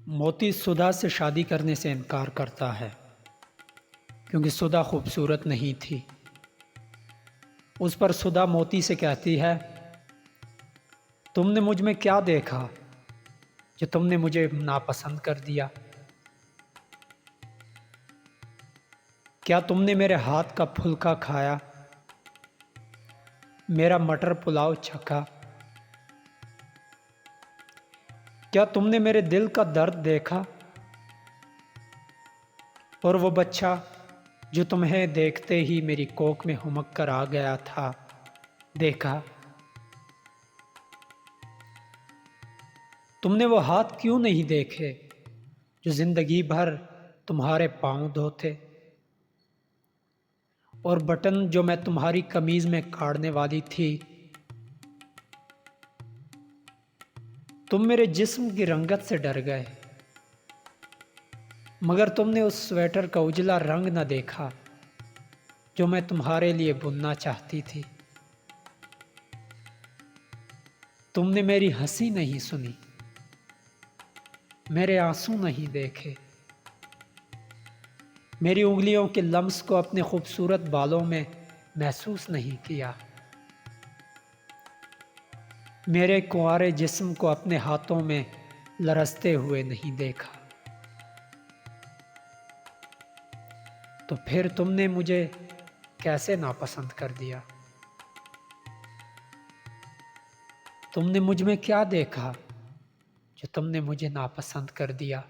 मोती सुधा से शादी करने से इनकार करता है क्योंकि सुधा खूबसूरत नहीं थी। उस पर सुधा मोती से कहती है, तुमने मुझ में क्या देखा जो तुमने मुझे नापसंद कर दिया? क्या तुमने मेरे हाथ का फुल्का खाया, मेरा मटर पुलाव चखा? क्या तुमने मेरे दिल का दर्द देखा और वो बच्चा जो तुम्हें देखते ही मेरी कोख में हुमक कर आ गया था, देखा? तुमने वो हाथ क्यों नहीं देखे जो जिंदगी भर तुम्हारे पांव धोते, और बटन जो मैं तुम्हारी कमीज में काटने वाली थी? तुम मेरे जिस्म की रंगत से डर गए, मगर तुमने उस स्वेटर का उजला रंग न देखा जो मैं तुम्हारे लिए बुनना चाहती थी। तुमने मेरी हंसी नहीं सुनी, मेरे आंसू नहीं देखे, मेरी उंगलियों के लम्स को अपने खूबसूरत बालों में महसूस नहीं किया, मेरे कुंवारे जिस्म को अपने हाथों में लरसते हुए नहीं देखा। तो फिर तुमने मुझे कैसे नापसंद कर दिया? तुमने मुझ में क्या देखा जो तुमने मुझे नापसंद कर दिया?